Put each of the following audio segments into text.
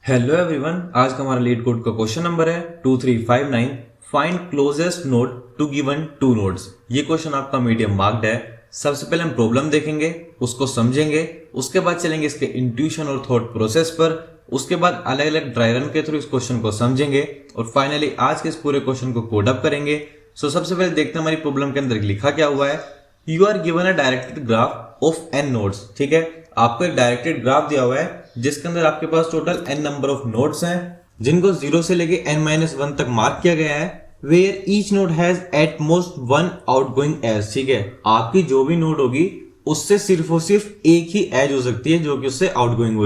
Hello everyone, आज का हमारा लीड कोड का क्वेश्चन नंबर है 2359। Find closest node to given two nodes. ये क्वेश्चन आपका मीडियम मार्क्ड है। सबसे पहले हम प्रॉब्लम देखेंगे, उसको समझेंगे, उसके बाद चलेंगे इसके इंट्यूशन और थॉट प्रोसेस पर। उसके बाद अलग अलग ड्राई रन के थ्रू इस क्वेश्चन को समझेंगे और फाइनली आज के इस पूरे क्वेश्चन को कोड अप करेंगे। सो सबसे पहले देखते हैं हमारी प्रॉब्लम के अंदर लिखा क्या हुआ है। You are given a directed graph of n nodes. ठीक है, आपको एक डायरेक्टेड ग्राफ दिया हुआ है जिसके अंदर आपके पास total n number of nodes हैं जिनको 0 से लेके n-1 तक मार्क किया गया है। Where each node has at most one outgoing edge. ठीक है, आपकी जो भी नोड होगी उससे सिर्फ और सिर्फ एक ही एज हो सकती है जो कि उससे आउटगोइंग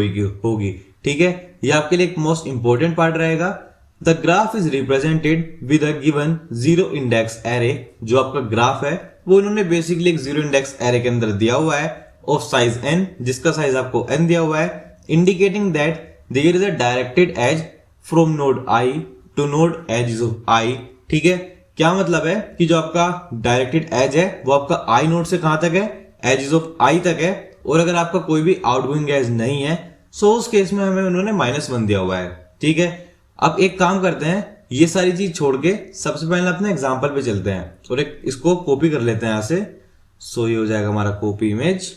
होगी। ठीक है, ये आपके लिए एक मोस्ट इंपॉर्टेंट पार्ट रहेगा। The graph is represented with a given zero index array. जो आपका ग्राफ है वो इन्होंने बेसिकली एक जीरो इंडेक्स एरे के अंदर दिया हुआ है ऑफ साइज n, जिसका साइज आपको n दिया हुआ है, indicating that there is a directed edge from node i to node edge of i। ठीक है, क्या मतलब है कि जो आपका डायरेक्टेड एज है वो आपका i नोड से कहां तक है, एज ऑफ i तक है। और अगर आपका कोई भी आउटगोइंग एज नहीं है सो उस केस में हमें उन्होंने -1 दिया हुआ है। ठीक है, अब एक काम करते हैं, ये सारी चीज छोड़ के सबसे पहले अपने एग्जाम्पल पे चलते हैं और एक इसको कॉपी कर लेते हैं यहां से। सो ये हो जाएगा हमारा कॉपी इमेज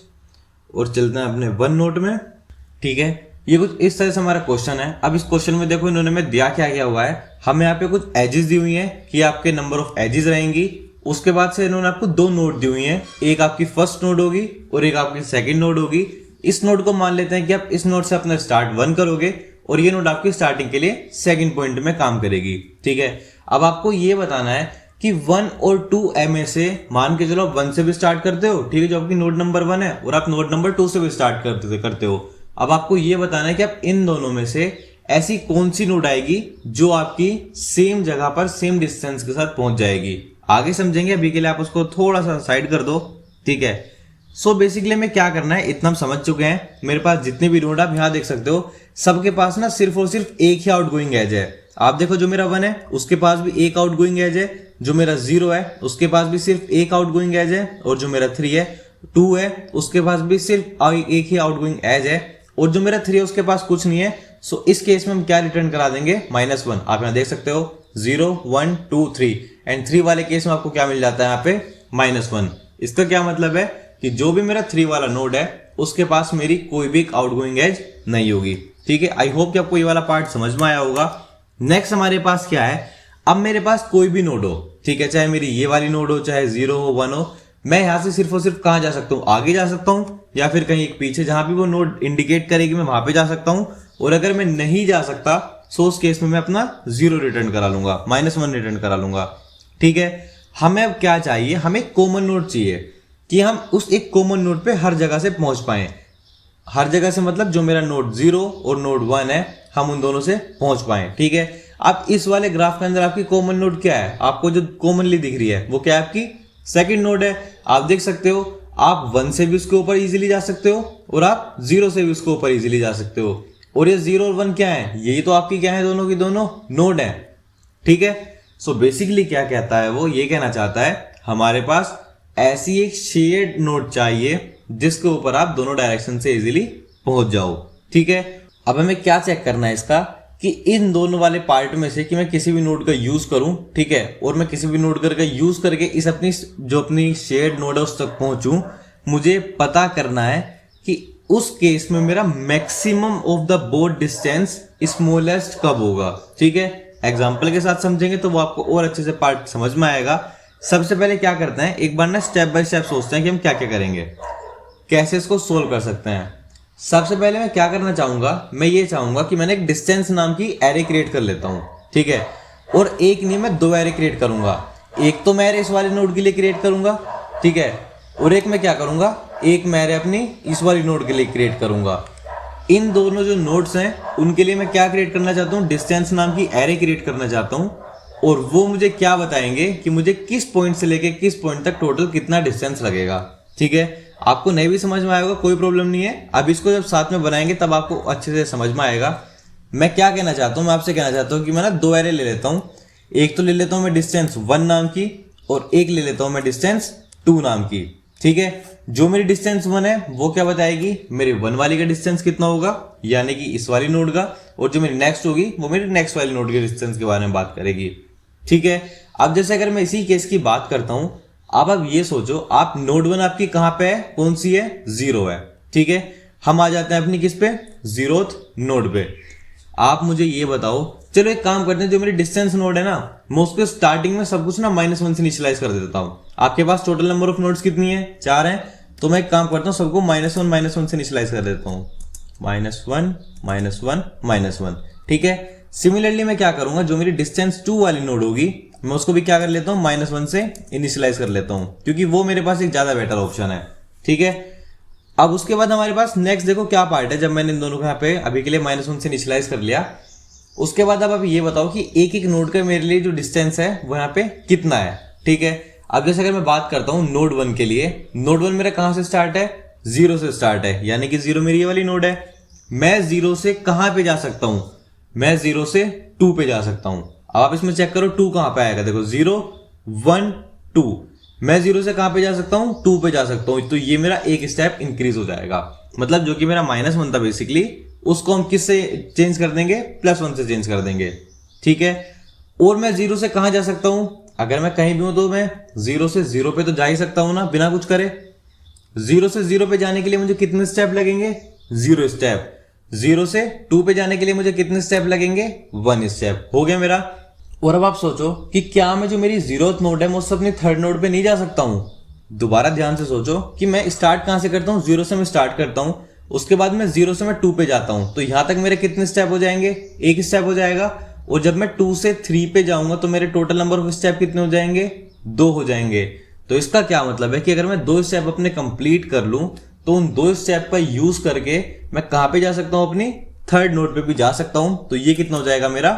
और चलते हैं अपने वन नोट में। ठीक है, ये कुछ इस तरह से हमारा क्वेश्चन है। अब इस क्वेश्चन में देखो इन्होंने हमें दिया क्या क्या हुआ है। हमें यहाँ पे कुछ एजेस दी हुई हैं कि आपके नंबर ऑफ एजेस रहेंगी। उसके बाद से इन्होंने आपको दो नोड दी हुई हैं, एक आपकी फर्स्ट नोड होगी और एक आपकी सेकंड नोड होगी। इस नोड को मान लेते हैं कि आप इस नोड से अपना स्टार्ट 1 करोगे और ये नोड आपकी स्टार्टिंग के लिए सेकंड पॉइंट में काम करेगी। ठीक है, अब आपको ये बताना है कि 1 और 2 में से मान के चलो 1 से भी स्टार्ट करते हो। ठीक है, जो आपकी नोड नंबर 1 है और आप नोड नंबर 2 से भी स्टार्ट करते हो। अब आपको ये बताना है कि आप इन दोनों में से ऐसी कौन सी नोड आएगी जो आपकी सेम जगह पर सेम डिस्टेंस के साथ पहुंच जाएगी। आगे समझेंगे, अभी के लिए आप उसको थोड़ा सा साइड कर दो। ठीक है, सो बेसिकली हमें क्या करना है, इतना हम समझ चुके हैं। मेरे पास जितने भी नोड आप यहां देख सकते हो सबके पास ना सिर्फ और सिर्फ एक ही आउटगोइंग एज है। आप देखो जो मेरा 1 है उसके पास भी एक आउटगोइंग एज है, जो मेरा 0 है उसके पास भी सिर्फ एक आउटगोइंग एज है, और जो मेरा 3 है 2 है उसके पास भी सिर्फ एक ही आउटगोइंग एज है, और जो मेरा 3 है उसके पास कुछ नहीं है। सो इस केस में हम क्या रिटर्न करा देंगे, -1। आप यहां देख सकते हो 0 1 2 3 एंड 3 वाले केस में आपको क्या मिल जाता है यहाँ पे -1। इसका क्या मतलब है कि जो भी मेरा 3 वाला नोड है उसके पास मेरी कोई भी आउटगोइंग एज नहीं होगी। ठीक है, आई होप कि आपको ये वाला पार्ट समझ में आया होगा। नेक्स्ट हमारे पास क्या है, अब मेरे पास कोई भी नोड हो, ठीक है, चाहे मेरी ये वाली नोड हो, चाहे 0 हो 1 हो, मैं यहां से सिर्फ और सिर्फ कहां जा सकता हूं, आगे जा सकता हूं या फिर कहीं पीछे जहां भी वो नोड इंडिकेट करेगी मैं वहां पे जा सकता हूं। और अगर मैं नहीं जा सकता सो उस केस में मैं अपना 0 रिटर्न करा लूंगा, -1 रिटर्न करा लूंगा। ठीक है, हमें अब क्या चाहिए, हमें कॉमन नोड चाहिए कि हम उस एक कॉमन नोड पे हर जगह से पहुंच पाए। हर जगह से मतलब जो मेरा नोड 0 और नोड 1 है हम उन दोनों से पहुंच पाए। ठीक है, अब इस वाले ग्राफ के अंदर आपकी कॉमन नोड क्या है, आपको जो कॉमनली दिख रही है वो क्या है, आपकी सेकंड नोड है। आप देख सकते हो आप 1 से भी उसके ऊपर इजीली जा सकते हो और आप 0 से भी उसके ऊपर इजीली जा सकते हो। और ये 0 और 1 क्या है, यही तो आपकी क्या है, दोनों की दोनों नोड है। ठीक है, सो बेसिकली क्या कहता है वो, ये कहना चाहता है हमारे पास ऐसी एक शेयर्ड नोड चाहिए जिसके ऊपर आप दोनों डायरेक्शन से इजीली पहुंच जाओ। ठीक है, अब हमें क्या चेक करना है इसका कि इन दोनों वाले पार्ट में से कि मैं किसी भी नोड का यूज करूं, ठीक है, और मैं किसी भी नोड का यूज करके इस अपनी शेयर्ड नोड है उस तक पहुंचूं। मुझे पता करना है कि उस केस में मेरा maximum of the both distance smallest कब होगा। ठीक है, एग्जाम्पल के साथ समझेंगे तो वो आपको और अच्छे से पार्ट समझ में आएगा। सबसे पहले क्या करते हैं, एक बार ना स्टेप बाय स्टेप सोचते हैं कि हम क्या क्या करेंगे, कैसे इसको सोल्व कर सकते हैं। सबसे पहले मैं क्या करना चाहूंगा, मैं ये चाहूंगा कि मैंने एक डिस्टेंस नाम की एरे क्रिएट कर लेता हूं। ठीक है, और एक नहीं मैं 2 एरे क्रिएट करूंगा। एक तो मैं एरे इस वाले नोड के लिए क्रिएट करूंगा, ठीक है, और एक मैं क्या करूंगा, एक मैं एरे अपनी इस वाली नोड के लिए क्रिएट करूंगा। इन दोनों जो नोड्स हैं उनके लिए मैं क्या क्रिएट करना चाहता हूँ, डिस्टेंस नाम की एरे क्रिएट करना चाहता हूँ। और वो मुझे क्या बताएंगे कि मुझे किस पॉइंट से लेके किस पॉइंट तक टोटल कितना डिस्टेंस लगेगा। ठीक है, आपको नहीं भी समझ में आएगा कोई प्रॉब्लम नहीं है, अब इसको जब साथ में बनाएंगे तब आपको अच्छे से समझ में आएगा। मैं क्या कहना चाहता हूँ, मैं आपसे कहना चाहता हूँ कि मैं ना 2 एरे ले लेता हूँ। एक तो ले लेता हूँ मैं डिस्टेंस 1 नाम की और एक ले लेता हूँ मैं डिस्टेंस 2 नाम की। ठीक है, जो मेरी डिस्टेंस 1 है वो क्या बताएगी, मेरी 1 वाली का डिस्टेंस कितना होगा, यानी कि इस वाली नोड का, और जो मेरी नेक्स्ट होगी वो मेरी नेक्स्ट वाली नोड के डिस्टेंस के बारे में बात करेगी। ठीक है, अब जैसे अगर मैं इसी केस की बात करता हूं, अब आप ये सोचो, आप नोड 1 आपकी कहां पे है, कौन सी है, 0 है। ठीक है, हम आ जाते हैं अपनी किस पे, 0th नोड पे। आप मुझे ये बताओ, चलो एक काम करते हैं, जो मेरी डिस्टेंस नोड है ना, मैं उसको स्टार्टिंग में सब कुछ ना -1 से इनिशियलाइज कर देता हूं। आपके पास टोटल नंबर ऑफ नोड्स कितनी है, 4 है, तो मैं एक काम करता हूं, सबको -1 से इनिशियलाइज कर देता हूं, -1 ठीक है। सिमिलरली मैं क्या करूंगा, जो मेरी डिस्टेंस 2 वाली नोड होगी, मैं उसको भी क्या कर लेता हूं, -1 से इनिशियलाइज कर लेता हूं, क्योंकि वो मेरे पास एक ज्यादा बेटर ऑप्शन है। ठीक है, अब उसके बाद हमारे पास नेक्स्ट देखो क्या पार्ट है, जब मैंने इन दोनों को यहाँ पे अभी के लिए -1 से इनिशियलाइज कर लिया, उसके बाद अब आप ये बताओ कि एक एक नोड का मेरे लिए जो डिस्टेंस है वो यहाँ पे कितना है। ठीक है, अब जैसे अगर मैं बात करता हूँ नोड 1 के लिए, नोड 1 मेरा कहां से स्टार्ट है, 0 से स्टार्ट है, यानी कि 0 मेरी ये वाली नोड है। मैं 0 से कहां पे जा सकता हूं, मैं 0 से 2 पे जा सकता हूं। अब आप इसमें चेक करो 2 कहां पे आएगा, देखो 0 1 2, मैं 0 से कहां पे जा सकता हूं, 2 पे जा सकता हूं, तो ये मेरा एक स्टेप इंक्रीज हो जाएगा। मतलब जो कि मेरा -1 था बेसिकली, उसको हम किससे चेंज कर देंगे, +1 से चेंज कर देंगे। ठीक है, और मैं 0 से कहां जा सकता हूं, अगर मैं कहीं भी हूं तो मैं 0 से 0 पे तो जा ही सकता हूं ना, बिना कुछ करे। 0 से 0 पे जाने के लिए मुझे कितने स्टेप लगेंगे, 0 स्टेप। 0 से 2 पे जाने के लिए मुझे कितने स्टेप लगेंगे, 1 स्टेप। हो गया मेरा। और अब आप सोचो कि क्या मैं जो मेरी 0th नोड है मैं उससे अपनी 3rd नोड पे नहीं जा सकता हूं। दोबारा ध्यान से सोचो कि मैं स्टार्ट कहां से करता हूं, 0 से मैं स्टार्ट करता हूं, उसके बाद मैं 0 से मैं 2 पे जाता हूं, तो यहां तक मेरे कितने स्टेप हो जाएंगे, 1 स्टेप हो जाएगा। और जब मैं 2 से 3 पे जाऊंगा तो मेरे टोटल नंबर ऑफ स्टेप कितने हो जाएंगे, 2 हो जाएंगे। तो इसका क्या मतलब है कि अगर मैं 2 स्टेप अपने कंप्लीट कर लूं तो उन 2 स्टेप का यूज करके मैं कहां पे जा सकता हूं, अपनी 3rd नोड पे भी जा सकता हूं। तो ये कितना हो जाएगा मेरा,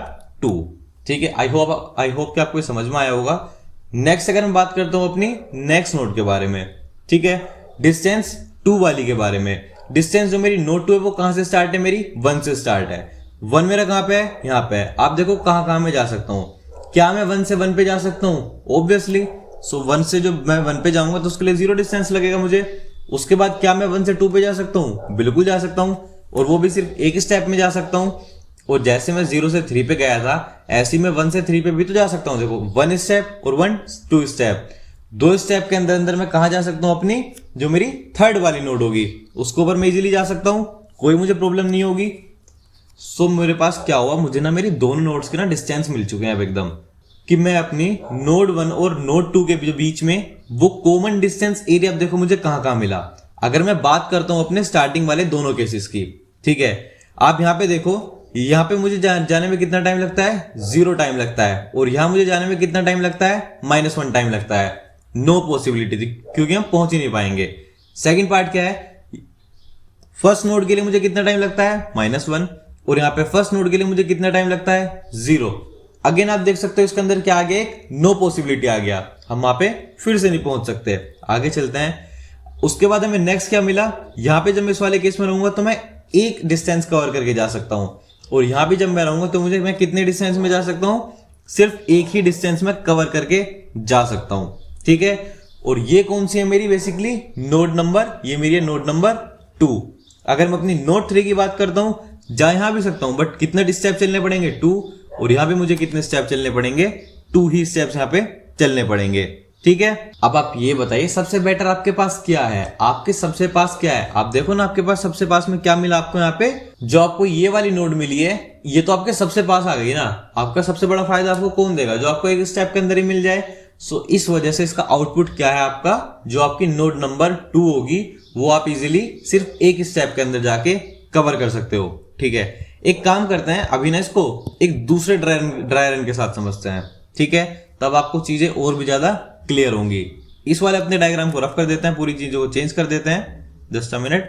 2। ठीक है, आई होप कि आपको ये समझ में आया होगा। नेक्स्ट अगर मैं बात करता हूं अपनी नेक्स्ट नोड के बारे में, ठीक है, डिस्टेंस 2 वाली के बारे में। डिस्टेंस जो मेरी नोड 2 है वो कहां से स्टार्ट है, मेरी 1 से स्टार्ट है। 1 मेरा कहां पे है, यहां पे है। आप देखो कहां कहां मैं जा सकता हूं, क्या मैं 1 से 1 पे जा सकता हूं, ऑब्वियसली। सो 1 से जो मैं 1 पे जाऊंगा तो उसके लिए 0 डिस्टेंस लगेगा मुझे। उसके बाद क्या मैं 1 से 2 पे जा सकता हूं, बिल्कुल जा सकता हूं, और वो भी सिर्फ एक स्टेप में जा सकता हूं। और जैसे मैं 0 से 3 पे गया था, ऐसे ही मैं 1 से 3 पे भी तो जा सकता हूं। देखो 1 स्टेप और 2 स्टेप, 2 स्टेप के अंदर अंदर मैं कहां जा सकता हूं, अपनी जो मेरी 3rd वाली नोड होगी उसको ऊपर मैं इजीली जा सकता हूं, कोई मुझे प्रॉब्लम नहीं होगी। सो मेरे पास क्या हुआ, मुझे ना मेरी दोनों नोड्स के ना डिस्टेंस मिल चुके हैं अब एकदम, कि मैं अपनी नोड 1 और नोड 2 के बीच में वो कॉमन डिस्टेंस एरिया, देखो मुझे कहां कहां मिला। अगर मैं बात करता हूं अपने स्टार्टिंग वाले दोनों केसेस की, ठीक है, आप यहां पे देखो, यहां पे मुझे जाने में कितना टाइम लगता है, 0 टाइम लगता है, और यहां मुझे जाने में कितना टाइम लगता है, -1 टाइम लगता है। नो पॉसिबिलिटी थी, क्योंकि हम पहुंच ही नहीं पाएंगे। सेकंड पार्ट क्या है, फर्स्ट नोड के लिए मुझे कितना टाइम लगता है, -1, और यहां पे फर्स्ट नोड के लिए मुझे कितना टाइम लगता है, 0। अगेन आप देख सकते हो इसके अंदर क्या आ गया, एक नो पॉसिबिलिटी आ गया, हम वहां पे फिर से नहीं पहुंच सकते। आगे चलते हैं। उसके बाद हमें नेक्स्ट क्या मिला, यहां पे जब मैं इस वाले केस में रहूंगा तो मैं एक डिस्टेंस कवर करके जा सकता हूं, और यहां भी जब मैं रहूंगा तो मैं कितने डिस्टेंस में जा सकता हूं, सिर्फ एक ही डिस्टेंस में कवर करके जा सकता हूं। ठीक है, और ये कौन सी है मेरी, बेसिकली नोड नंबर, ये मेरी है नोड नंबर 2। अगर मैं अपनी नोड 3 की बात करता हूं, जा यहां भी सकता हूं, बट कितने स्टेप चलने पड़ेंगे, 2, और यहां भी मुझे कितने स्टेप चलने पड़ेंगे, 2 ही स्टेप्स यहां पे चलने पड़ेंगे। ठीक है, अब आप ये बताइए सबसे बेटर आपके पास क्या है, आपके सबसे पास क्या है। आप देखो ना आपके पास सबसे पास में क्या मिला आपको, यहाँ पे जो आपको ये वाली नोड मिली है, ये तो आपके सबसे पास आ गई ना। आपका सबसे बड़ा फायदा आपको कौन देगा, जो आपको एक स्टेप के अंदर ही मिल जाए। सो इस वजह से इसका आउटपुट क्या है आपका, जो आपकी नोड नंबर 2 होगी वो आप इजीली सिर्फ एक स्टेप के अंदर जाके कवर कर सकते हो। ठीक है, एक काम करते हैं, अभी ना इसको एक दूसरे ड्राई रन के साथ समझते हैं। ठीक है, तब आपको चीजें और भी ज्यादा क्लियर होंगी। इस वाले अपने डायग्राम को रफ कर देते हैं, पूरी चीजों को चेंज कर देते हैं। Just a minute.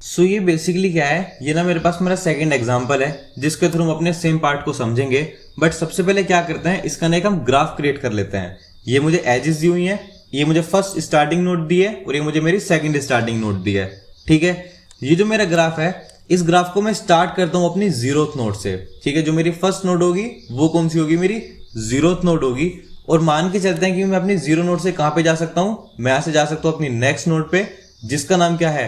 सो ये बेसिकली क्या है, ये ना मेरे पास मेरा सेकंड एग्जांपल है जिसके थ्रू हम अपने सेम पार्ट को समझेंगे। बट सबसे पहले क्या करते हैं, इसका एक हम ग्राफ क्रिएट कर लेते हैं। ये मुझे एजेस दी हुई है, ये मुझे फर्स्ट स्टार्टिंग नोड दी है, और ये मुझे मेरी सेकंड स्टार्टिंग नोड दी है। ठीक है, ये जो मेरा ग्राफ है, इस ग्राफ को मैं स्टार्ट करता हूं अपनी 0th नोड से। ठीक है, जो मेरी फर्स्ट नोड होगी वो कौन सी होगी, मेरी 0th नोड होगी, और मान के चलते हैं कि मैं अपनी 0 नोड से कहां पे जा सकता हूं, मैं यहां से जा सकता हूं अपनी नेक्स्ट नोड पे जिसका नाम क्या है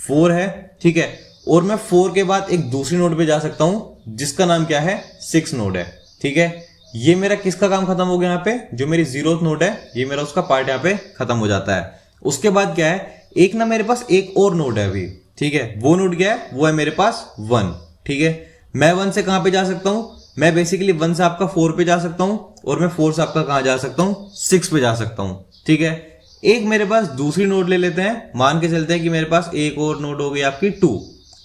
4 है, ठीक है। और मैं 4 के बाद एक दूसरी नोड पे जा सकता हूं जिसका नाम क्या है 6 नोड है, ठीक है। ये मेरा किसका काम खत्म हो गया, यहाँ पे जो मेरी 0th नोड है ये मेरा उसका पार्ट यहाँ पे खत्म हो जाता है। उसके बाद क्या है, एक ना मेरे पास एक और नोड है अभी, ठीक है। वो नोड क्या है, वो है मेरे पास 1, ठीक है। मैं 1 से कहां पे जा सकता हूं, मैं बेसिकली 1 से आपका 4 पे जा सकता हूं और मैं 4 से आपका कहां जा सकता हूं 6 पे जा सकता हूं, ठीक है। एक मेरे पास दूसरी नोड ले लेते हैं, मान के चलते हैं कि मेरे पास एक और नोड हो गई आपकी 2,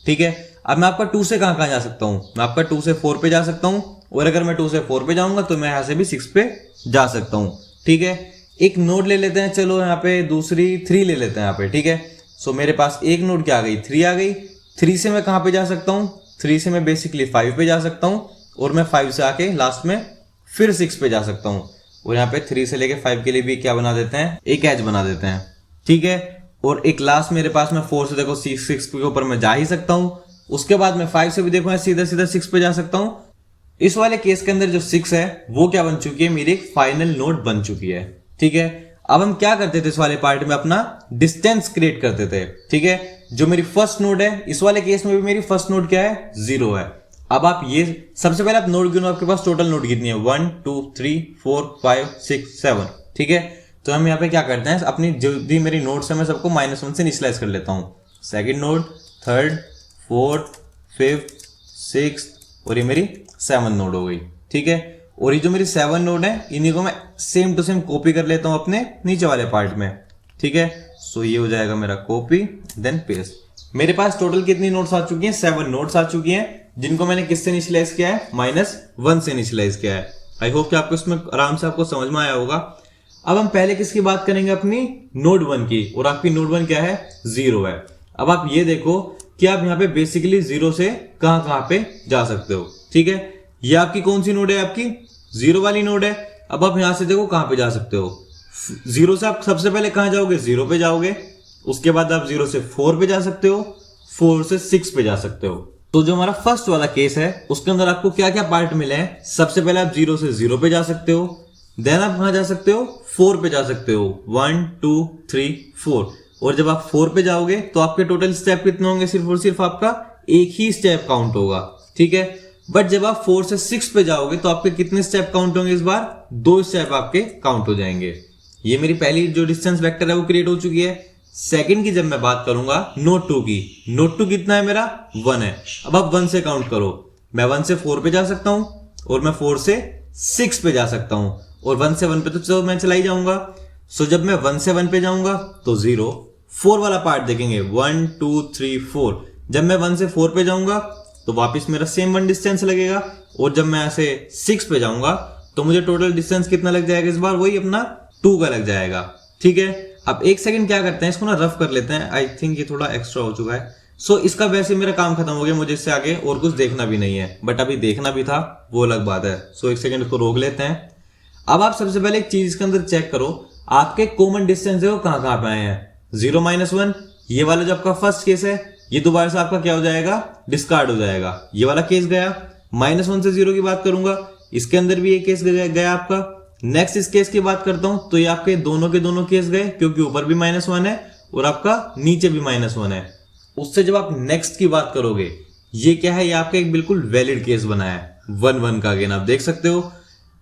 ठीक है। अब मैं आपका 2 से कहां कहां जा सकता हूं, मैं आपका 2 से 4 पे जा सकता हूं और अगर मैं 2 से 4 पे जाऊंगा तो मैं यहां से भी 6 पे जा सकता हूं, ठीक है। एक नोड ले लेते हैं, चलो यहाँ पे दूसरी 3 ले लेते हैं यहाँ पे, ठीक है। सो मेरे पास एक नोड क्या आ गई 3 आ गई। 3 से मैं कहां पे जा सकता हूं, 3 से मैं बेसिकली 5 पे जा सकता हूं और मैं 5 से आके लास्ट में फिर 6 पे जा सकता हूं। और यहाँ पे 3 से लेके 5 के लिए भी क्या बना देते हैं, एक एज बना देते हैं, ठीक है। और एक लास्ट मेरे पास में 4 से देखो 6 के ऊपर मैं जा ही सकता हूं। उसके बाद मैं 5 से भी देखो सीधा सीधा 6 पे जा सकता हूं। इस वाले केस के अंदर जो 6 है वो क्या बन चुकी है, मेरी एक फाइनल नोड बन चुकी है, ठीक है। अब हम क्या करते थे इस वाले पार्ट में, अपना डिस्टेंस क्रिएट करते थे, ठीक है। जो मेरी फर्स्ट नोड है, इस वाले केस में भी मेरी फर्स्ट नोड क्या है 0 है। अब आप ये सबसे पहले आप नोड गिनो, आपके पास टोटल नोड कितनी है 1 2 3 4 5 6 7, ठीक है। तो हम यहाँ पे क्या करते हैं, अपनी जो भी मेरी नोड्स है मैं सबको -1 से इनिशियलाइज कर लेता हूँ। Second node, third, fourth, fifth, six और ये मेरी 7 नोड हो गई, ठीक है। और ये जो मेरी 7 नोड है इन्हीं को मैं सेम टू सेम कॉपी कर लेता हूं अपने नीचे वाले पार्ट में, ठीक है। सो ये हो जाएगा मेरा कॉपी देन पेस्ट। मेरे पास टोटल कितनी नोड्स आ चुकी हैं, 7 नोड्स आ चुकी हैं जिनको मैंने किससे इनिशियलाइज किया है, -1 से इनिशियलाइज किया है। आई होप कि आपको इसमें आराम से आपको समझ में आया होगा। अब हम पहले किसकी बात करेंगे, अपनी नोड 1 की, और आपकी नोड 1 क्या है 0 है। अब आप ये देखो कि आप यहाँ पे बेसिकली 0 से कहां कहां पे जा सकते हो, ठीक है। ये आपकी कौन सी नोड है, आपकी 0 वाली नोड है। अब आप यहां से देखो कहां पे जा सकते हो, 0 से आप सबसे पहले कहां जाओगे 0 पे जाओगे। उसके बाद आप 0 से 4 पे जा सकते हो, 4 से 6 पे जा सकते हो। तो जो हमारा फर्स्ट वाला केस है उसके अंदर आपको क्या क्या पार्ट मिले हैं, सबसे पहले आप 0 से 0 पे जा सकते हो, देन आप कहां जा सकते हो 4 पे जा सकते हो, 1 2 3 4। और जब आप 4 पे जाओगे तो आपके टोटल स्टेप कितने होंगे, सिर्फ और सिर्फ आपका एक ही स्टेप काउंट होगा, ठीक है। बट जब आप 4 से 6 पे जाओगे तो आपके कितने स्टेप काउंट होंगे, इस बार 2 स्टेप आपके काउंट हो जाएंगे। ये मेरी पहली जो डिस्टेंस वेक्टर है वो क्रिएट हो चुकी है। सेकंड की जब मैं बात करूंगा नोड 2 की, नोड 2 कितना है मेरा 1 है। अब आप 1 से काउंट करो, मैं 1 से 4 पे जा सकता हूं और मैं 4 से 6 पे जा सकता हूं और 1 से 1 पे तो चलो मैं चला ही जाऊंगा। सो जब मैं 1 से 1 पे जाऊंगा तो 0, 4 वाला पार्ट देखेंगे 1 2 3 4। जब मैं 1 से 4 पे जाऊंगा तो वापस मेरा सेम 1 डिस्टेंस लगेगा और जब मैं ऐसे 6 पे जाऊंगा तो मुझे टोटल डिस्टेंस कितना लग जाएगा, इस बार वही अपना 2 का लग जाएगा, ठीक है। अब एक सेकंड क्या करते हैं, इसको ना रफ कर लेते हैं। आई थिंक ये थोड़ा एक्स्ट्रा हो चुका है। सो इसका वैसे मेरा काम खत्म हो गया, मुझे इससे आगे और कुछ देखना भी नहीं है, बट अभी देखना भी था वो अलग बात है। सो एक सेकंड इसको रोक लेते हैं। अब आप सबसे पहले एक चीज इसके अंदर चेक करो, आपके कॉमन डिस्टेंस है वो कहां कहां पे आए हैं, 0 -1। ये वाला जो आपका फर्स्ट केस है ये दोबारा से आपका क्या हो जाएगा, डिस्कार्ड हो जाएगा। ये वाला केस गया। -1 से 0 की बात करूंगा, इसके अंदर भी एक केस गया आपका। नेक्स्ट इस केस की बात करता हूं तो ये आपके दोनों के दोनों केस गए, क्योंकि ऊपर भी -1 है और आपका नीचे भी -1 है। उससे जब आप नेक्स्ट की बात करोगे, ये क्या है, ये आपका एक बिल्कुल वैलिड केस बना है 1 का, अगेन आप देख सकते हो।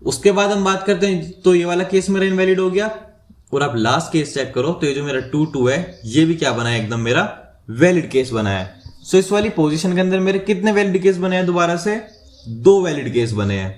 उसके बाद हम बात करते हैं तो ये वाला केस मेरा इनवैलिड हो गया। और आप लास्ट केस चेक करो तो ये जो मेरा 2 है ये भी क्या बना है, एकदम मेरा वैलिड केस बना है। सो इस वाली पोजीशन के अंदर मेरे कितने वैलिड केस बने हैं, दोबारा से 2 वैलिड केस बने हैं,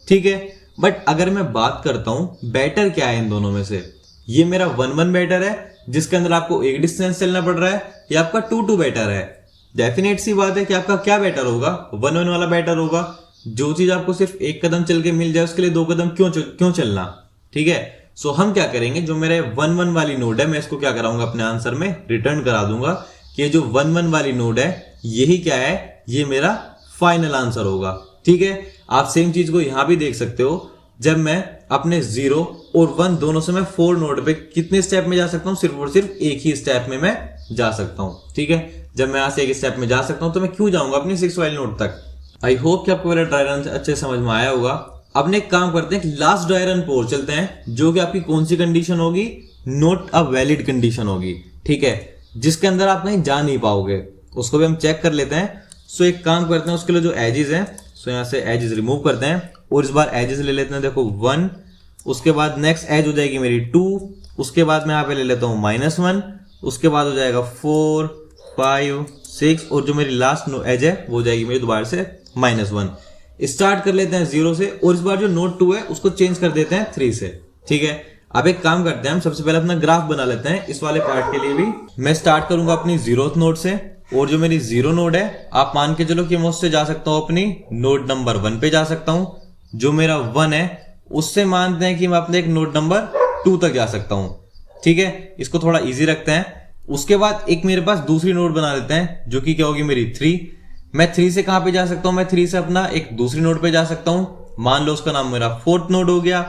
ठीक है। बट अगर मैं बात करता हूं बेटर क्या है इन दोनों में से, ये मेरा 1 बेटर है जिसके अंदर आपको एक डिस्टेंस चलना पड़ रहा है, या आपका 2 बेटर है। डेफिनेट सी बात है कि आपका क्या बेटर होगा, 1 वाला बेटर होगा। जो चीज आपको सिर्फ एक कदम चल के मिल जाए उसके लिए 2 कदम क्यों चलना, ठीक है। सो हम क्या करेंगे, जो मेरे 1 वाली नोड है मैं इसको क्या कराऊंगा, अपने आंसर में रिटर्न करा दूंगा कि जो 1 वाली नोड है यही क्या है, ये मेरा फाइनल आंसर होगा, ठीक है। आप सेम चीज को यहां भी देख सकते हो, जब मैं अपने 0 और 1 दोनों से मैं 4 नोड पे कितने स्टेप में जा सकता हूं, सिर्फ और सिर्फ एक ही स्टेप में मैं जा सकता हूं, ठीक है। जब मैं यहां से एक स्टेप में जा सकता हूं तो मैं क्यों जाऊंगा अपनी 6 वाली नोड तक। आई होप कि आपको मेरा ट्रायल अच्छे समझ में आया होगा। अपने एक काम करते हैं, लास्ट ड्राई रन पर चलते हैं, जो कि आपकी कौन सी कंडीशन होगी, नॉट अ वैलिड कंडीशन होगी, ठीक है, जिसके अंदर आप कहीं जा नहीं पाओगे, उसको भी हम चेक कर लेते हैं। सो एक काम करते हैं, उसके लिए जो एजेस हैं, सो यहाँ से एजेस रिमूव करते हैं और इस बार एजेस ले लेते हैं, देखो 1, उसके बाद नेक्स्ट एज हो जाएगी मेरी 2, उसके बाद मैं यहाँ पे ले लेता हूँ -1, उसके बाद हो जाएगा 4, 5, 6 और जो मेरी लास्ट एज है वो हो जाएगी मेरी दोबारा से -1। स्टार्ट कर लेते हैं 0 से और इस बार जो नोड 2 है उसको चेंज कर देते हैं 3 से, ठीक है। अब एक काम करते हैं, हम सबसे पहले अपना ग्राफ बना लेते हैं इस वाले पार्ट के लिए भी। मैं स्टार्ट करूंगा अपनी 0th नोड से और जो मेरी 0 नोड है आप मान के चलो कि मैं उससे जा सकता हूं अपनी नोड नंबर 1 पे जा सकता हूं। जो मेरा 1 है उससे मानते हैं कि मैं अपने एक नोड नंबर 2 तक जा सकता हूं, ठीक है, इसको थोड़ा इजी रखते हैं। उसके बाद एक मेरे पास दूसरी नोड बना लेते हैं जो कि क्या होगी मेरी 3। मैं 3 से कहां पे जा सकता हूं, मैं 3 से अपना एक दूसरी नोड पे जा सकता हूं, मान लो उसका नाम मेरा 4th नोड हो गया।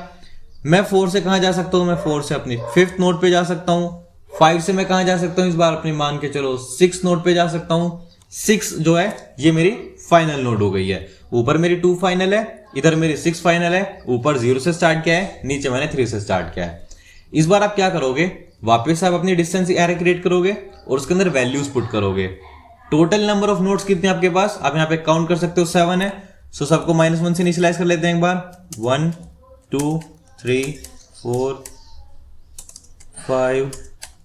मैं 4 से कहां जा सकता हूं, मैं 4 से अपनी 5th नोड पे जा सकता हूं। 5 से मैं कहां जा सकता हूं, इस बार अपनी मान के चलो 6th नोड पे जा सकता हूं। 6 जो है ये मेरी फाइनल नोड हो गई है। ऊपर मेरी 2 फाइनल है, इधर मेरी 6 फाइनल है। ऊपर 0 से स्टार्ट किया है, नीचे मैंने 3 से स्टार्ट किया है। इस बार आप क्या करोगे, वापस आप अपनी डिस्टेंस एरे क्रिएट करोगे और उसके अंदर वैल्यूज पुट करोगे। टोटल नंबर ऑफ नोड्स कितने आपके पास, आप यहाँ पे काउंट कर सकते हो 7 है। सो सबको -1 से इनिशियलाइज कर लेते हैं एक बार, 1 2 3 4 5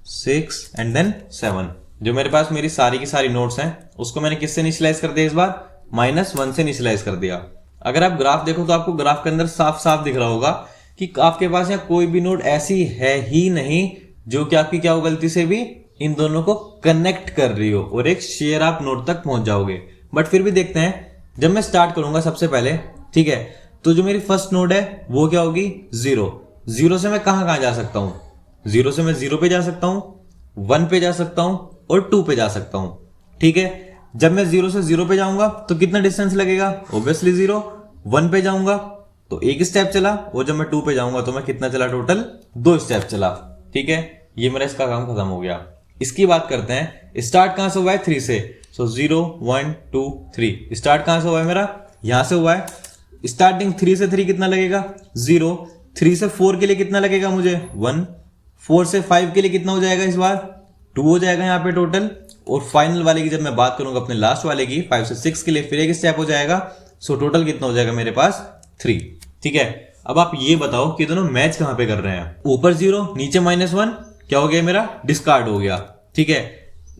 6 एंड देन 7। जो मेरे पास मेरी सारी की सारी नोड्स हैं उसको मैंने किससे इनिशियलाइज कर दिया, इस बार -1 से इनिशियलाइज कर दिया। अगर आप ग्राफ देखो तो आपको ग्राफ के अंदर साफ साफ दिख रहा होगा कि आपके पास यहाँ कोई भी नोड ऐसी है ही नहीं जो कि आपकी क्या हो गलती से भी इन दोनों को कनेक्ट कर रही हो और एक शेयर आप नोड तक पहुंच जाओगे। बट फिर भी देखते हैं, जब मैं स्टार्ट करूंगा सबसे पहले, ठीक है, तो जो मेरी फर्स्ट नोड है वो क्या होगी 0 से मैं कहां कहां जा सकता हूं, 0 से मैं 0 पे जा सकता हूं, 1 पे जा सकता हूं और 2 पे जा सकता हूं, ठीक है। जब मैं 0 से 0 पे जाऊंगा तो कितना डिस्टेंस लगेगा, ऑब्वियसली 0। 1 पे जाऊंगा तो 1 स्टेप चला और जब मैं 2 पे जाऊंगा तो मैं कितना चला, टोटल 2 स्टेप चला, ठीक है। ये मेरा इसका काम खत्म हो गया। इसकी बात करते हैं, स्टार्ट कहां से हुआ है 3 से, सो 0 1 2 3। स्टार्ट कहां से हुआ है मेरा, यहां से हुआ है। स्टार्टिंग 3 से 3 कितना लगेगा 0। 3 से 4 के लिए कितना लगेगा मुझे 1। 4 से 5 के लिए कितना हो जाएगा, इस बार 2 हो जाएगा यहाँ पे टोटल। और फाइनल वाले की जब मैं बात करूंगा अपने लास्ट वाले की 5 से 6 के लिए फिर एक स्टेप हो जाएगा। सो टोटल कितना हो जाएगा मेरे पास 3, ठीक है। अब आप ये बताओ कि दोनों मैच कहां पे कर रहे हैं, ऊपर 0 नीचे -1, क्या हो गया मेरा, डिस्कार्ड हो गया, ठीक है।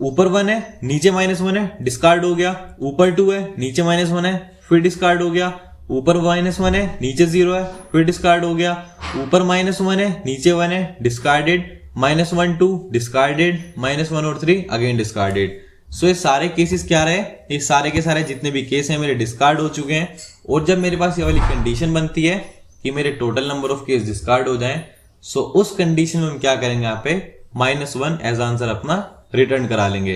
ऊपर 1 है नीचे -1 है, डिस्कार्ड हो गया। ऊपर 2 है नीचे -1 है, फिर डिस्कार्ड हो गया। ऊपर -1 है नीचे 0 है, फिर डिस्कार्ड हो गया। ऊपर -1 है नीचे 1 है, डिस्कार्डेड। -1 2 डिस्कार्डेड, -1 और 3 अगेन डिस्कार्डेड। सो ये सारे केसेस क्या रहे, ये सारे के सारे जितने भी केस हैं मेरे डिस्कार्ड हो चुके हैं। और जब मेरे पास ये वाली कंडीशन बनती है कि मेरे total number of case discard हो जाएं, सो उस कंडीशन में हम क्या करेंगे, यहाँ पे -1 एज आंसर अपना रिटर्न करा लेंगे,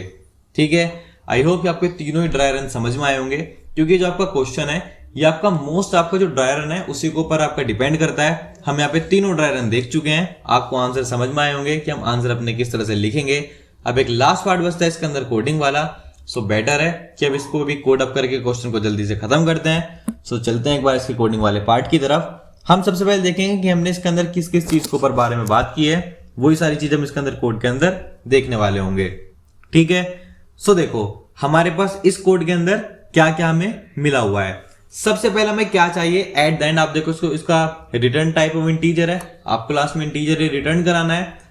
ठीक है। आई होप कि आपके तीनों ही ड्राई रन समझ में आए होंगे, क्योंकि जो आपका क्वेश्चन है ये आपका आपका जो ड्राई रन है उसी के ऊपर आपका डिपेंड करता है। हम यहाँ पे तीनों ड्राई रन देख चुके हैं, आपको आंसर समझ में आए होंगे कि हम आंसर अपने किस तरह से लिखेंगे। अब एक लास्ट पार्ट बचता है इसके अंदर कोडिंग वाला। सो बेटर है कि अब इसको भी कोड अप करके क्वेश्चन को जल्दी से खत्म करते हैं। सो चलते हैं एक बार इसके कोडिंग वाले पार्ट की तरफ। हम सबसे पहले देखेंगे कि हमने इसके अंदर किस किस चीज के ऊपर बारे में बात की है, वही सारी चीज हम इसके अंदर कोड के अंदर देखने वाले होंगे, ठीक है। सो देखो हमारे पास इस कोड के अंदर क्या क्या हमें मिला हुआ है। सबसे पहले हमें क्या चाहिए, एट द एंड आप देखो इसको, इसका रिटर्न टाइप ऑफ इंटीजर है, आपको लास्ट में इंटीजर रिटर्न कराना है।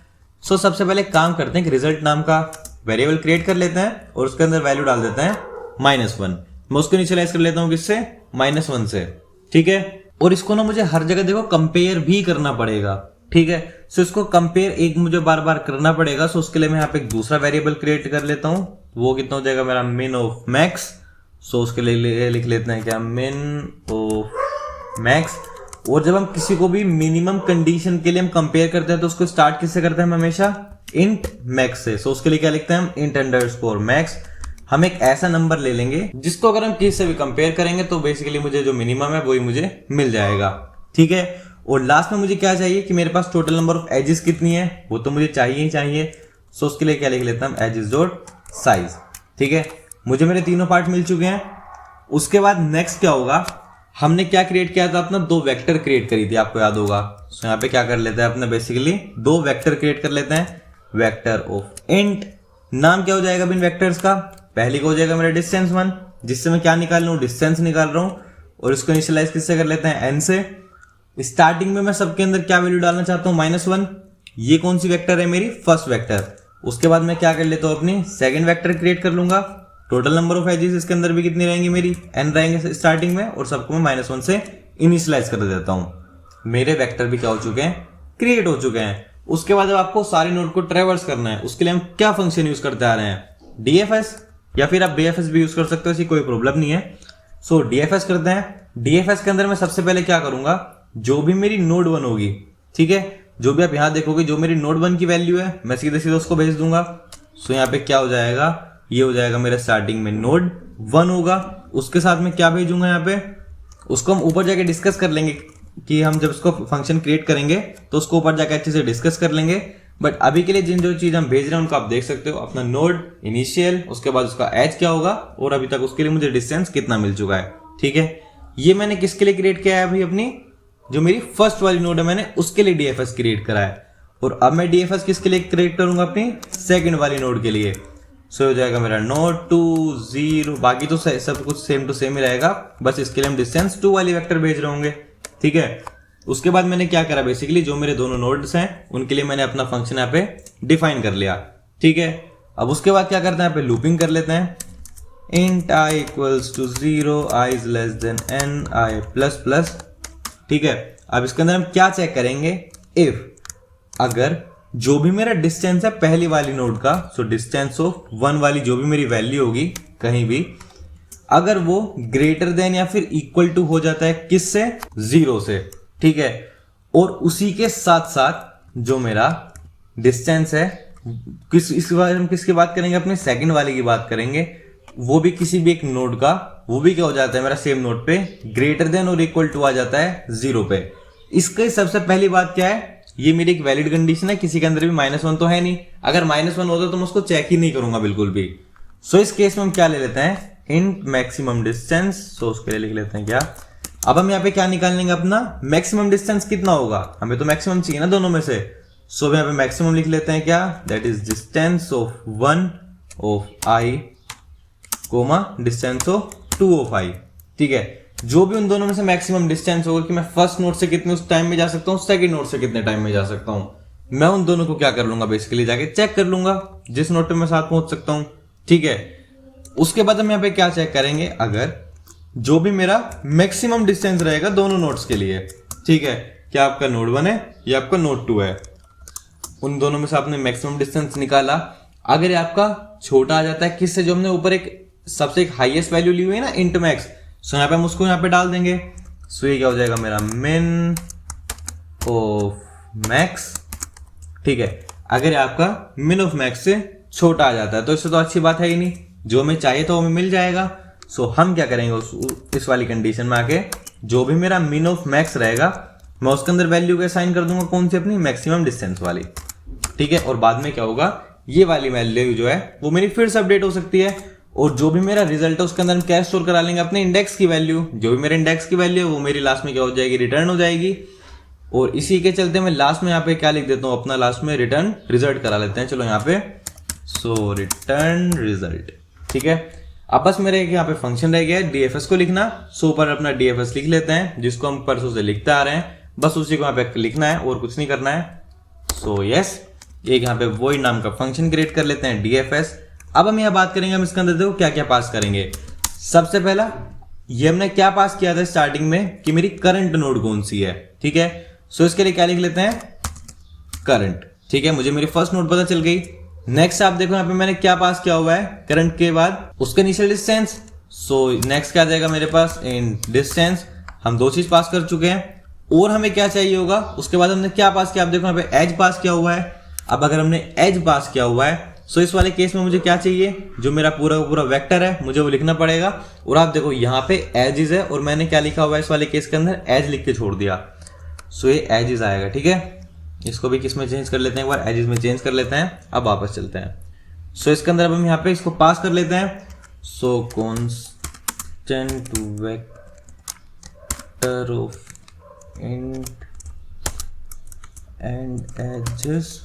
सो सबसे पहले काम करते हैं कि रिजल्ट नाम का वेरिएबल क्रिएट कर लेते हैं और उसके अंदर वैल्यू डाल देते हैं -1। मैं उसको इनिशियलाइज कर लेता हूं किससे, -1 से, ठीक है। और इसको ना मुझे हर जगह देखो कंपेयर भी करना पड़ेगा, ठीक है। सो इसको कंपेयर एक मुझे बार बार करना पड़ेगा। सो उसके लिए मैं यहाँ पे एक दूसरा वेरिएबल क्रिएट कर लेता हूं, वो कितना हो जाएगा मेरा min ऑफ मैक्स। सो उसके लिए लिख लेते हैं क्या, min ऑफ मैक्स। और जब हम किसी को भी मिनिमम कंडीशन के लिए हम कंपेयर करते हैं तो उसको स्टार्ट किससे करते हैं हम हमेशा, int max से। सो उसके लिए क्या लिखते हैं हम, int अंडरस्कोर max। हम एक ऐसा नंबर ले लेंगे जिसको अगर हम किसी से भी कंपेयर करेंगे तो बेसिकली मुझे जो मिनिमम है वही मुझे मिल जाएगा, ठीक है। और लास्ट में मुझे क्या चाहिए कि मेरे पास टोटल नंबर ऑफ एजेस कितनी है, वो तो मुझे चाहिए ही चाहिए। सो उसके लिए क्या लिख लेता हूं, एजेस डॉट साइज, ठीक है। मुझे मेरे तीनों पार्ट मिल चुके हैं। उसके बाद नेक्स्ट क्या होगा हमने क्या क्रिएट किया था अपना, दो वेक्टर क्रिएट करी थी, आपको याद होगा। सो यहाँ पे क्या कर लेते हैं अपने, बेसिकली दो वेक्टर क्रिएट कर लेते हैं। वेक्टर ऑफ इंट, नाम क्या हो जाएगा इन वेक्टर्स का, पहली का हो जाएगा मेरा डिस्टेंस 1, जिससे मैं क्या निकाल रहा हूँ, डिस्टेंस निकाल रहा हूँ। और इसको इनिशियलाइज किससे कर लेते हैं, n से। स्टार्टिंग में मैं सबके अंदर क्या वैल्यू डालना चाहता हूँ, -1। ये कौन सी वेक्टर है, मेरी फर्स्ट वेक्टर। उसके बाद मैं क्या कर लेता हूँ, अपनी सेकंड वेक्टर क्रिएट कर लूंगा। टोटल नंबर ऑफ एजेस इसके अंदर भी कितनी रहेंगी, मेरी n रहेंगे स्टार्टिंग में, और सबको मैं -1 से इनिशियलाइज कर देता हूँ। मेरे वेक्टर भी क्या हो चुके हैं, क्रिएट हो चुके हैं। उसके बाद जब आपको सारे नोड को ट्रेवर्स करना है, उसके लिए हम क्या फंक्शन यूज करते आ रहे हैं, DFS, या फिर आप BFS भी यूज कर सकते हो, ऐसी कोई प्रॉब्लम नहीं है। सो DFS करते हैं। DFS के अंदर मैं सबसे पहले क्या करूंगा, जो भी मेरी नोड 1 होगी, ठीक है, जो भी आप यहां देखोगे जो मेरी नोड 1 की वैल्यू है, मैं सीधे सीधे उसको भेज दूंगा। सो यहाँ पे क्या हो जाएगा, ये हो जाएगा मेरा स्टार्टिंग में नोड 1 होगा। उसके साथ में क्या भेजूंगा यहाँ पे, उसको हम ऊपर जाके डिस्कस कर लेंगे कि हम जब उसको फंक्शन क्रिएट करेंगे तो उसको ऊपर जाके अच्छे से डिस्कस कर लेंगे। बट अभी के लिए जिन जो चीज हम भेज रहे हैं उनको आप देख सकते हो, अपना नोड इनिशियल, उसके बाद उसका एज क्या होगा, और अभी तक उसके लिए मुझे डिस्टेंस कितना मिल चुका है। ठीक है, ये मैंने किसके लिए क्रिएट किया है, अभी अपनी जो मेरी फर्स्ट वाली नोड है मैंने उसके लिए DFS क्रिएट करा है। और अब मैं DFS किसके लिए क्रिएट करूंगा, अपनी सेकंड वाली नोड के लिए। सो हो जाएगा मेरा नोड 2 0, बाकी तो सब कुछ सेम टू सेम ही रहेगा, बस इसके लिए हम डिस्टेंस 2 वाली वेक्टर भेज रहे होंगे। ठीक है, उसके बाद मैंने क्या करा, बेसिकली जो मेरे दोनों नोड्स हैं उनके लिए मैंने अपना फंक्शन यहाँ पे डिफाइन कर लिया। ठीक है, अब उसके बाद क्या करते हैं, यहाँ पे लूपिंग कर लेते हैं। int I equals to 0, I is less than n, I plus plus. ठीक है, अब इसके अंदर हम क्या चेक करेंगे, इफ अगर जो भी मेरा डिस्टेंस है पहली वाली नोड का, सो डिस्टेंस ऑफ 1 वाली जो भी मेरी वैल्यू होगी कहीं भी, अगर वो ग्रेटर देन या फिर इक्वल टू हो जाता है किससे, 0 से। ठीक है, और उसी के साथ साथ जो मेरा डिस्टेंस है, इसके बारे में किसकी बात करेंगे, अपने सेकंड वाले की बात करेंगे, वो भी किसी भी एक नोड का, वो भी क्या हो जाता है मेरा सेम नोड पे ग्रेटर देन और इक्वल टू आ जाता है 0 पे। इसकी सबसे पहली बात क्या है, ये मेरी एक वैलिड कंडीशन है, किसी के अंदर भी -1 तो है नहीं। अगर -1 होता तो मैं उसको चेक ही नहीं करूंगा बिल्कुल भी। सो इस केस में हम क्या ले लेते हैं, int मैक्सिमम डिस्टेंस। सो उसके लिए लिख लेते हैं क्या, अब हम यहाँ पे क्या निकाल लेंगे, अपना मैक्सिमम डिस्टेंस कितना होगा, हमें तो मैक्सिमम चाहिए ना दोनों में से। सो यहाँ पे मैक्सिमम लिख लेते हैं क्या, that is distance of 1 of i comma distance of 2 of i। ठीक है, जो भी उन दोनों में से मैक्सिमम डिस्टेंस होगा कि मैं फर्स्ट नोड से कितने उस टाइम में जा सकता हूँ, सेकंड नोड से कितने टाइम में जा सकता हूँ, मैं उन दोनों को क्या कर लूंगा, बेसिकली जाके चेक कर लूंगा जिस नोड पे मैं साथ पहुंच सकता हूँ। ठीक है, उसके बाद हम यहाँ पे क्या चेक करेंगे, अगर जो भी मेरा मैक्सिमम डिस्टेंस रहेगा दोनों नोड्स के लिए, ठीक है, क्या आपका नोड 1 है या आपका नोड 2 है, उन दोनों में से आपने मैक्सिमम डिस्टेंस निकाला। अगर ये आपका छोटा आ जाता है किससे, जो हमने ऊपर एक सबसे एक हाईएस्ट वैल्यू ली हुई है ना, इंट मैक्स, सो यहाँ पे हम उसको यहाँ पे डाल देंगे। सो ये क्या हो जाएगा मेरा मिन ऑफ मैक्स। ठीक है, अगर आपका मिन ऑफ मैक्स से छोटा आ जाता है तो इससे तो अच्छी बात है ही नहीं, जो हमें चाहिए तो हमें मिल जाएगा। सो हम क्या करेंगे, इस वाली कंडीशन में आके जो भी मेरा मिन ऑफ मैक्स रहेगा मैं उसके अंदर वैल्यू को असाइन कर दूंगा, कौन सी, अपनी मैक्सिमम डिस्टेंस वाली। ठीक है, और बाद में क्या होगा, ये वाली वैल्यू जो है वो मेरी फिर से अपडेट हो सकती है, और जो भी मेरा रिजल्ट है उसके अंदर हम क्या स्टोर करा लेंगे, अपने इंडेक्स की वैल्यू। जो भी मेरे इंडेक्स की वैल्यू है वो मेरी लास्ट में क्या हो जाएगी, रिटर्न हो जाएगी। और इसी के चलते मैं लास्ट में यहाँ पे क्या लिख देता हूँ, अपना लास्ट में रिटर्न रिजल्ट करा लेते हैं। चलो यहाँ पे सो रिटर्न रिजल्ट। ठीक है, अब बस मेरे यहाँ पे फंक्शन रह गया है DFS को लिखना। सो ऊपर अपना DFS लिख लेते हैं, जिसको हम परसों से लिखते आ रहे हैं, बस उसी को यहाँ पे लिखना है और कुछ नहीं करना है। सो यस, एक यहाँ पे वॉइड नाम का फंक्शन क्रिएट कर लेते हैं DFS। अब हम यहाँ बात करेंगे, हम इसके अंदर देखो क्या क्या पास करेंगे। सबसे पहला ये हमने क्या पास किया था स्टार्टिंग में, कि मेरी करंट नोड कौन सी है। ठीक है, सो इसके लिए क्या लिख लेते हैं, करंट। ठीक है, मुझे मेरी फर्स्ट नोड पता चल गई। नेक्स्ट आप देखो यहाँ पे मैंने क्या पास किया हुआ है, करंट के बाद उसका इनिशियल डिस्टेंस। सो नेक्स्ट क्या आ जाएगा मेरे पास, इन डिस्टेंस। हम दो चीज पास कर चुके हैं, और हमें क्या चाहिए होगा, उसके बाद हमने क्या पास किया, आप देखो यहाँ पे एज पास किया हुआ है। अब अगर हमने एज पास किया हुआ है, सो इस वाले केस में मुझे क्या चाहिए, जो मेरा पूरा का पूरा वेक्टर है मुझे वो लिखना पड़ेगा। और आप देखो यहाँ पे एजिज है, और मैंने क्या लिखा हुआ है इस वाले केस के अंदर, एज लिख के छोड़ दिया। सो ये एजिज आएगा। ठीक है, इसको भी किस में चेंज कर लेते हैं, एक बार एजिज में चेंज कर लेते हैं। अब वापस चलते हैं। सो इसके अंदर अब हम यहाँ पे इसको पास कर लेते हैं। So constant vector of int and edges.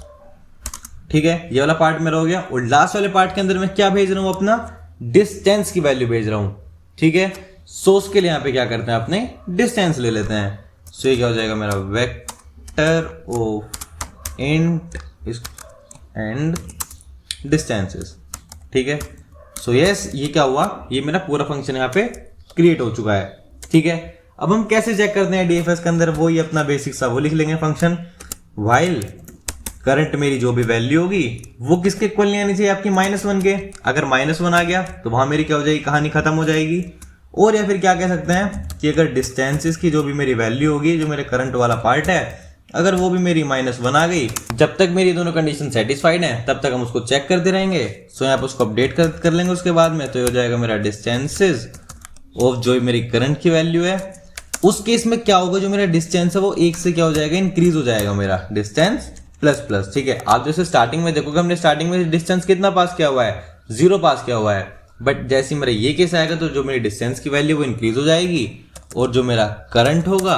ठीक है, ये वाला पार्ट मेरा हो गया। और लास्ट वाले पार्ट के अंदर मैं क्या भेज रहा हूं, अपना डिस्टेंस की वैल्यू भेज रहा हूं। ठीक है, सोर्स के लिए यहां पे क्या करते हैं, अपने डिस्टेंस ले लेते हैं। सो ये क्या हो जाएगा मेरा, vector of int and distances. ठीक है, सो यस, ये क्या हुआ, ये मेरा पूरा फंक्शन यहाँ पे क्रिएट हो चुका है। ठीक है, अब हम कैसे चेक करते हैं डीएफएस के अंदर, वो ये अपना बेसिक सा वो लिख लेंगे फंक्शन व्हाइल करंट मेरी जो भी वैल्यू होगी वो किसके इक्वल नहीं आनी चाहिए, आपकी -1 के। अगर -1 आ गया तो वहां मेरी क्या हो जाएगी, कहानी खत्म हो जाएगी। और या फिर क्या कह सकते हैं कि अगर डिस्टेंसेस की जो भी मेरी वैल्यू होगी, जो मेरे करंट वाला पार्ट है, अगर वो भी मेरी -1 आ गई, जब तक मेरी दोनों कंडीशन सेटिस्फाइड है तब तक हम उसको चेक करते रहेंगे। सो यहाँ पे उसको अपडेट कर लेंगे उसके बाद में, तो ये हो जाएगा मेरा डिस्टेंसेस ऑफ जो मेरी करंट की वैल्यू है। उस केस में क्या होगा, जो मेरा डिस्टेंस है वो 1 से क्या हो जाएगा, इंक्रीज हो जाएगा मेरा डिस्टेंस प्लस। ठीक है, आप जैसे स्टार्टिंग में देखोगे हमने स्टार्टिंग में डिस्टेंस कितना पास किया हुआ है, 0 पास किया हुआ है। बट जैसे मेरा ये केस आएगा तो जो मेरी डिस्टेंस की वैल्यू वो इंक्रीज हो जाएगी, और जो मेरा करंट होगा,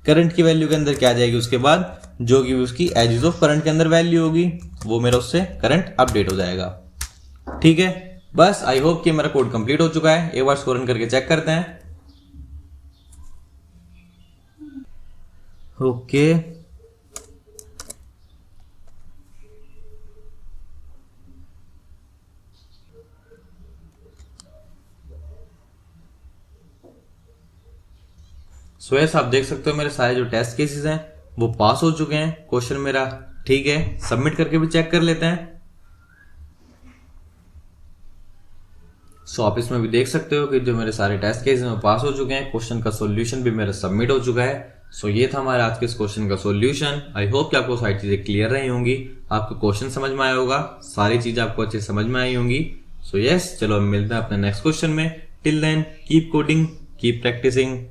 करंट की वैल्यू के अंदर क्या आ जाएगी उसके बाद, जो कि उसकी एजेस ऑफ करंट के अंदर वैल्यू होगी, वो मेरा उससे करंट अपडेट हो जाएगा। ठीक है, बस आई होप कि मेरा कोड कंप्लीट हो चुका है। एक बार इसको रन करके चेक करते हैं। ओके, सो यस, आप देख सकते हो मेरे सारे जो टेस्ट केसेस हैं वो पास हो चुके हैं। क्वेश्चन मेरा ठीक है, सबमिट करके भी चेक कर लेते हैं। सो आप इसमें भी देख सकते हो कि जो मेरे सारे टेस्ट केसेस हैं वो पास हो चुके हैं। क्वेश्चन का सॉल्यूशन भी मेरा सबमिट हो चुका है। सो ये था हमारे आज के इस क्वेश्चन का सॉल्यूशन। आई होप कि आपको सारी चीजें क्लियर रही होंगी, आपको क्वेश्चन समझ में आया होगा, सारी चीजें आपको अच्छे समझ में आई होंगी। सो यस, चलो हम मिलते हैं अपने नेक्स्ट क्वेश्चन में। Till then keep coding, keep practising.